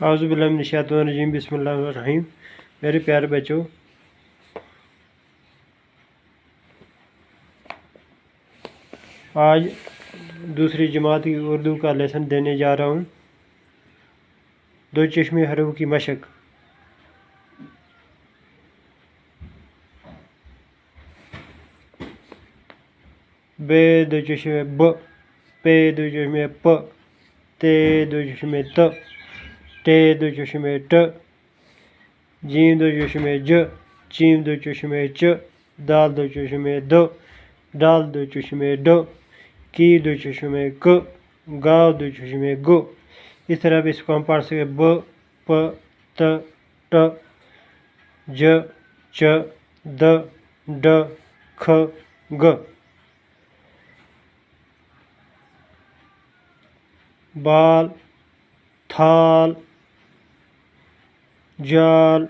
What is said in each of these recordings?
اعوذ باللہ من الشیطان الرجیم، بسم اللہ الرحمن الرحیم۔ میرے پیارے بچوں، آج دوسری جماعت کی اردو کا لیسن دینے جا رہا ہوں۔ دو چشمی حروف کی مشق۔ بے دو چشمے ب، پے دو چشمے پ، تے دو چشمے ت، ٹے دو چشمے ٹ، جیم دو چشمے ج، چیم دو چشمے چ، دال دو چشمے د، ڈال دو چشمے ڈ، کی دو چشمے ک، گاؤ دو چشمے گ۔ اس طرح بھی اس کو ہم پڑھ سکتے ب، پ، ت، ٹ، ج، چ، د، ڈ، کھ، گ۔ بال، تھال، جال،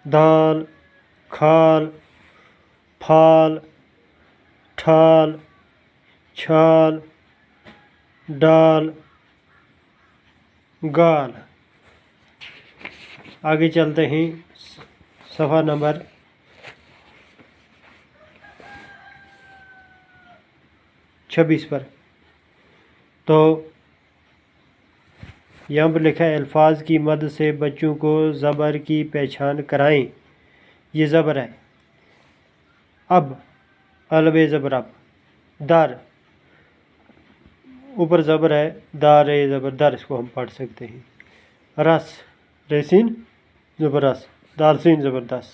دال، کھال، پھال، ٹھال، چھال، ڈال، گال۔ آگے چلتے ہیں صفحہ نمبر 26 پر۔ تو یہاں پر لکھا ہے الفاظ کی مدد سے بچوں کو زبر کی پہچان کرائیں۔ یہ زبر ہے اب، الب زبر اب، در، اوپر زبر ہے دار زبر در، اس کو ہم پڑھ سکتے ہیں۔ رس، ریسین زبر رس، دالسین زبر دس۔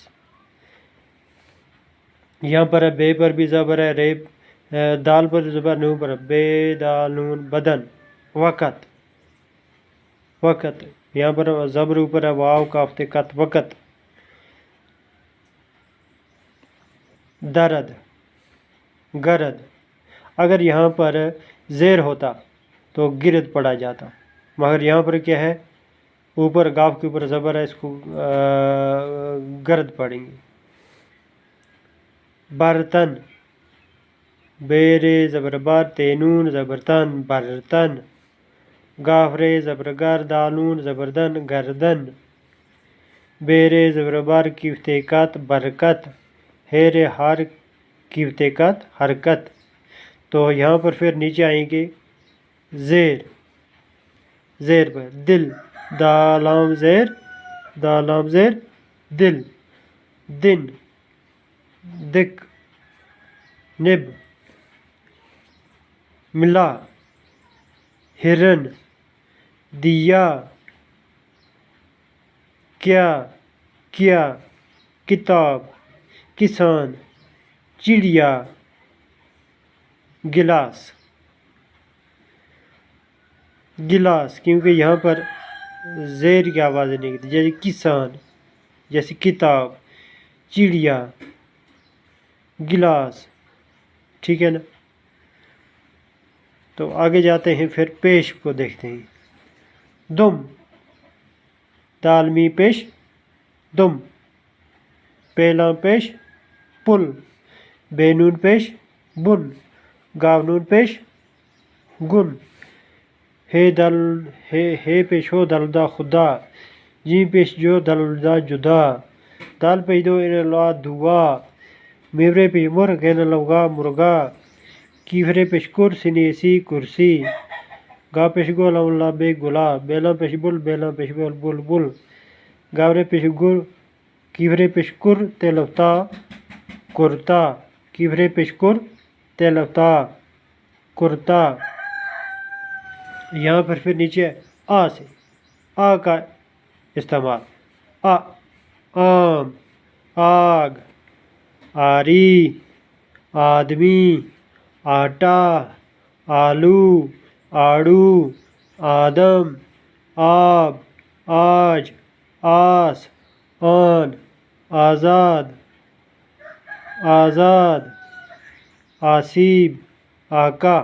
یہاں پر ہے بے پر بھی زبر ہے، رے دال پر زبر نون پر، بے دال نون بدن، وقت، وقت۔ یہاں پر زبر اوپر ہے واو کافتے قط، وقت۔ درد، گرد۔ اگر یہاں پر زیر ہوتا تو گرد پڑھا جاتا، مگر یہاں پر کیا ہے، اوپر گاف کے اوپر زبر ہے، اس کو گرد پڑھیں گے۔ برتن، بیر زبر بر، تینون زبر تن، برتن۔ گافرے زبر گر، دالون زبر دن، گردن۔ بیر زبر بر کیفتے قط، برکت۔ ہیر ہر کیفتے قط، حرکت۔ تو یہاں پر پھر نیچے آئیں گے زیر، زیر پر دل، دالام زیر، دالام زیر دل، دن، دک، نب، ملا، ہرن، دیا، کیا، کتاب، کسان، چڑیا، گلاس، گلاس، کیونکہ یہاں پر زیر کی آواز نہیں کرتی، جیسے کسان، جیسے کتاب، چڑیا، گلاس، ٹھیک ہے نا۔ تو آگے جاتے ہیں، پھر پیش کو دیکھتے ہیں۔ دم، دالمی پیش دم، پیلاں پیش پل، بینون پیش بن، گاونون پیش گن۔ ہے پیش ہو دلدا خدا، جیم پیش جو دلدا جدا، دال پیش دو ان اللہ دعا، میورے پیش مر گین لوگا مرغا، کیفرے پیش کر سنیسی کرسی، گا پیش گو لون لا بے گلا، بیلاں پیش بل، بیلاں پیش بل بل بل، گاورے پیش گر، کیفرے پیش کر تیلوتا کرتا، کیفرے پیش کر تیلوتا کرتا۔ یہاں پر پھر نیچے آ سے، آ کا استعمال، آم، آگ، آری، آدمی، آٹا، آلو، آڑو، آدم، آب، آج، آس، آن، آزاد، آزاد، آسیب، آقا۔